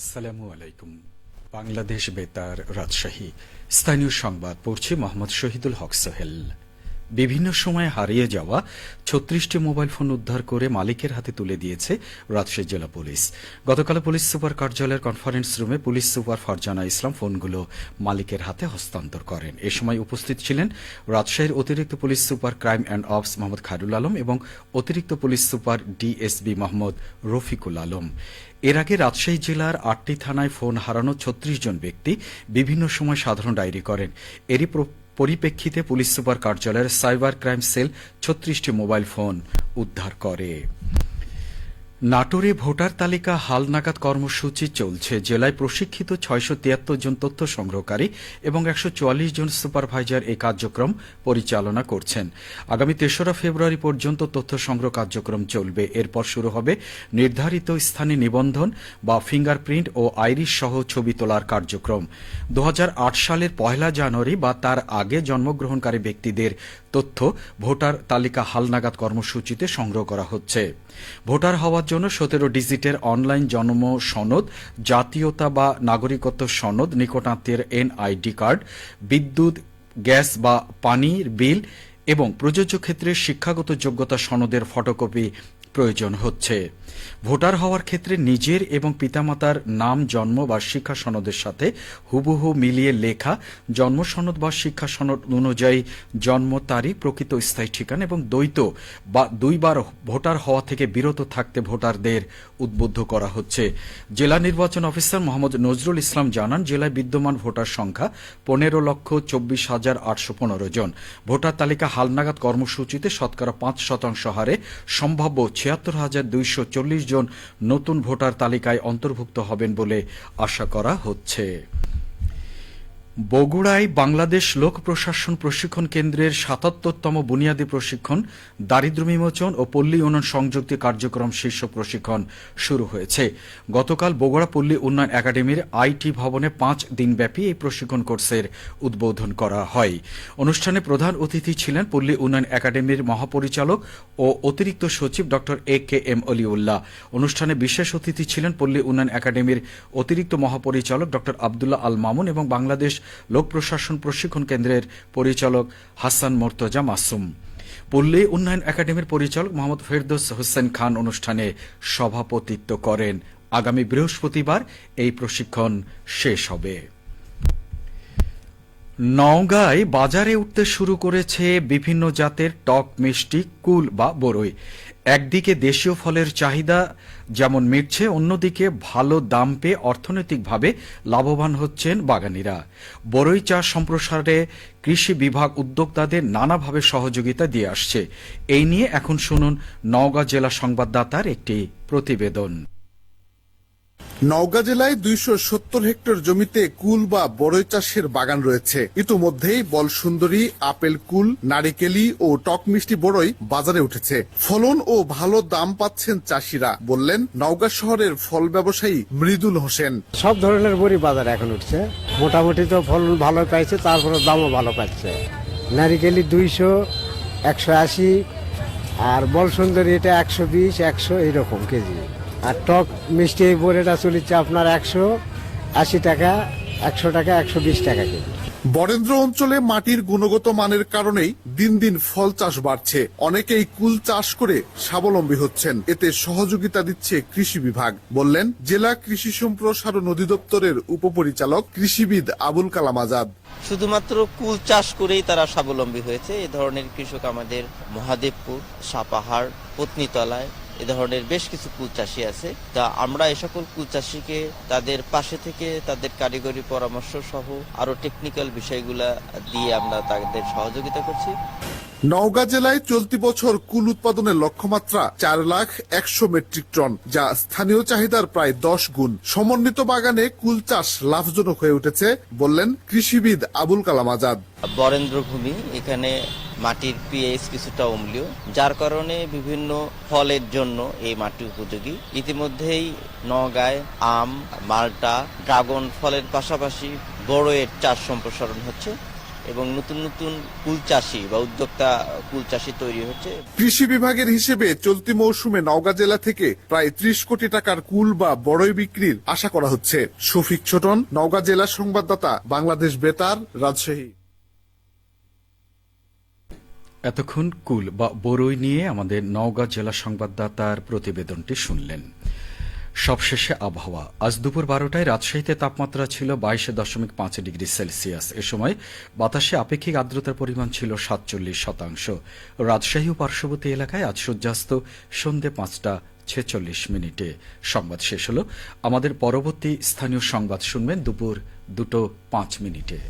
আসসালামু আলাইকুম। বাংলাদেশ বেতার, রাজশাহী। স্থানীয় সংবাদ পড়ছি মোহাম্মদ শহীদুল হক সোহেল। বিভিন্ন সময়ে হারিয়ে যাওয়া ৩৬টি মোবাইল ফোন উদ্ধার করে মালিকের হাতে তুলে দিয়েছে রাজশাহী জেলা পুলিশ। গতকাল পুলিশ সুপার কার্যালয়ের কনফারেন্স রুমে পুলিশ সুপার ফারজানা ইসলাম ফোনগুলো মালিকের হাতে হস্তান্তর করেন। এ সময় উপস্থিত ছিলেন রাজশাহীর অতিরিক্ত police super crime and ops Mohammad Khairul Alam এবং অতিরিক্ত police super DSB Mohammad Rafiqul Alam. এর আগে রাজশাহী জেলার ৮টি থানায় ফোন হারানো ৩৬ জন ব্যক্তি বিভিন্ন সময় সাধারণ ডায়েরি করেন। এরই পরিপ্রেক্ষিতে পুলিশ সুপার কার্যালয়ের সাইবার ক্রাইম সেল ৩৬টি মোবাইল ফোন উদ্ধার করে। নাটোরে ভোটার তালিকা হালনাগাদ কর্মসূচি চলছে। জেলায় প্রশিক্ষিত ৬৭৩ জন তথ্য সংগ্রহকারী এবং ১৪৪ জন সুপারভাইজার এই কার্যক্রম পরিচালনা করছেন। আগামী ৩রা ফেব্রুয়ারি পর্যন্ত তথ্য সংগ্রহ কার্যক্রম চলবে। এরপর শুরু হবে নির্ধারিত স্থানে নিবন্ধন বা ফিঙ্গারপ্রিন্ট ও আইরিশ সহ ছবি তোলার কার্যক্রম। ২০০৮ সালের ১ জানুয়ারি বা তার আগে জন্মগ্রহণকারী ব্যক্তিদের তথ্য ভোটার তালিকা হালনাগাদ কর্মসূচিতে সংগ্রহ করা হচ্ছে। ভোটার হওয়ার জন্য ১৭ ডিজিটের অনলাইন জন্ম সনদ, জাতীয়তা বা নাগরিকত্ব সনদ, নিকটাত্মীয়ের এনআইডি কার্ড, বিদ্যুৎ, গ্যাস বা পানির বিল এবং প্রযোজ্য ক্ষেত্রে শিক্ষাগত যোগ্যতা সনদের ফটোকপি প্রয়োজন হচ্ছে। ভোটার হওয়ার ক্ষেত্রে নিজের এবং পিতামাতার নাম, জন্ম বা শিক্ষা সনদের সাথে হুবহু মিলিয়ে লেখা জন্ম সনদ বা শিক্ষা সনদ অনুযায়ী জন্ম তারিখ, প্রকৃত স্থায়ী ঠিকানা এবং দ্বৈত বা দুইবার ভোটার হওয়া থেকে বিরত থাকতে ভোটারদের উদ্বুদ্ধ করা হচ্ছে। জেলা নির্বাচন অফিসার মোহাম্মদ নজরুল ইসলাম জানান, জেলায় বিদ্যমান ভোটার সংখ্যা ১৫,২৪,৮১৫ জন। ভোটার তালিকা হালনাগাদ কর্মসূচিতে শতকরা ৫% হারে সম্ভাব্য ৭৬,২৪০ জন নতুন ভোটার তালিকায় অন্তর্ভুক্ত হবেন বলে আশা করা হচ্ছে। বগুড়ায় বাংলাদেশ লোক প্রশাসন প্রশিক্ষণ কেন্দ্রের ৭৭তম বুনিয়াদী প্রশিক্ষণ, দারিদ্র্য বিমোচন ও পল্লী উন্নয়ন সংযুক্ত কার্যক্রম শীর্ষ প্রশিক্ষণ শুরু হয়েছে। গতকাল বগুড়া পল্লী উন্নয়ন একাডেমির আইটি ভবনে ৫ দিনব্যাপী এই প্রশিক্ষণ কোর্সের উদ্বোধন করা হয়। অনুষ্ঠানে প্রধান অতিথি ছিলেন পল্লী উন্নয়ন একাডেমির মহাপরিচালক ও অতিরিক্ত সচিব ড এ.কে.এম. অলিউল্লাহ। অনুষ্ঠানে বিশেষ অতিথি ছিলেন পল্লী উন্নয়ন একাডেমির অতিরিক্ত মহাপরিচালক ড আবদুল্লাহ আল মামুন এবং বাংলাদেশ লোক প্রশাসন প্রশিক্ষণ কেন্দ্রের পরিচালক হাসান মোর্তজা মাসুম। পল্লী উন্নয়ন একাডেমির পরিচালক মোহাম্মদ ফেরদৌস হোসেন খান অনুষ্ঠানে সভাপতিত্ব করেন। আগামী বৃহস্পতিবার এই প্রশিক্ষণ শেষ হবে। নওগাঁয় বাজারে উঠতে শুরু করেছে বিভিন্ন জাতের টক মিষ্টি কুল বা বরই। একদিকে দেশীয় ফলের চাহিদা যেমন মিটছে, অন্যদিকে ভালো দাম পেয়ে অর্থনৈতিকভাবে লাভবান হচ্ছেন বাগানীরা। বরই চাষ সম্প্রসারে কৃষি বিভাগ উদ্যোক্তাদের নানাভাবে সহযোগিতা দিয়ে আসছে। এই নিয়ে এখন শুনুন নওগাঁ জেলা সংবাদদাতার একটি প্রতিবেদন। নওগাঁ জেলায় ২৭০ হেক্টর জমিতে কুল বা বরই চাষের বাগান রয়েছে। ইতোমধ্যেই বলসুন্দরী, আপেল কুল, নারিকেলি ও টক মিষ্টি বরই বাজারে উঠেছে। ফলন ও ভালো দাম পাচ্ছেন চাষিরা, বললেন নওগাঁ শহরের ফল ব্যবসায়ী মৃদুল হোসেন। সব ধরনের বড়ি বাজারে এখন উঠছে, মোটামুটি তো ফলন ভালো পাইছে, তারপরে দামও ভালো পাচ্ছে। নারিকেলি ২০০, ১৮০ আর বলসুন্দরী এটা ১২০, ১০০ এইরকম কেজি। আর টক মিষ্টি এই বড়িটা চলেছে আপনার ১৮০ টাকা, ১০০ টাকা, ১২০ টাকা কেজি। বরেন্দ্র অঞ্চলে মাটির গুণগত মানের কারণেই দিন দিন ফল চাষ বাড়ছে। অনেকেই কুল চাষ করে স্বাবলম্বী হচ্ছেন, এতে সহযোগিতা দিচ্ছে কৃষি বিভাগ, বললেন জেলা কৃষি সম্প্রসারণ অধিদপ্তরের উপপরিচালক কৃষিবিদ আবুল কালাম আজাদ। শুধুমাত্র কুল চাষ করেই তারা স্বাবলম্বী হয়েছে। এ ধরনের কৃষক আমাদের মহাদেবপুর, সাপাহার, পত্নীতলায় এ ধরনের বেশ কিছু কুল চাষী আছে। তা আমরা এ সকল কুল চাষীকে তাদের পাশে থেকে তাদের কারিগরি পরামর্শ সহ আরো টেকনিক্যাল বিষয়গুলা দিয়ে আমরা তাদের সহযোগিতা করছি। নওগাঁ জেলায় চলতি বছর কুল উৎপাদনের লক্ষ্যমাত্রা 4,01,000 মেট্রিক টন, যা স্থানীয় চাহিদার প্রায় 10 গুণ। সমন্বিত বাগানে কুল চাষ লাভজনক হয়ে উঠেছে, বললেন কৃষিবিদ আবুল কালাম আজাদ। বরেন্দ্র ভূমি, এখানে মাটির পিএইচ কিছুটা অম্লীয়, যার কারণে বিভিন্ন ফলের জন্য এই মাটি উপযোগী। ইতিমধ্যেই নওগাঁয় আম, মাল্টা, ড্রাগন ফলের পাশাপাশি বড়ইয়ের চাষ সম্প্রসারণ হচ্ছে। এবং নতুন নতুন কুল চাষি বা উদ্যোক্তা কুল চাষি তৈরি হচ্ছে। কৃষি বিভাগের হিসেবে চলতি মৌসুমে নওগাঁ জেলা থেকে প্রায় 30 কোটি টাকার কুল বা বড়ই বিক্রির আশা করা হচ্ছে। শফিক ছোটন, নওগাঁ জেলা সংবাদদাতা, বাংলাদেশ বেতার, রাজশাহী। এতক্ষণ কুল বা বরই নিয়ে আমাদের নওগাঁ জেলা সংবাদদাতার প্রতিবেদনটি শুনলেন। সবশেষে আবহাওয়া। আজ দুপুর 12টায় রাজশাহীতে তাপমাত্রা ছিল 22.5 ডিগ্রি সেলসিয়াস। এ সময় বাতাসে আপেক্ষিক আর্দ্রতার পরিমাণ ছিল 47%। রাজশাহী ও পার্শ্ববর্তী এলাকায় আজ সূর্যাস্ত সন্ধ্যে 5:46। সংবাদ শেষ হল। আমাদের পরবর্তী স্থানীয় সংবাদ শুনবেন দুপুর 2:05।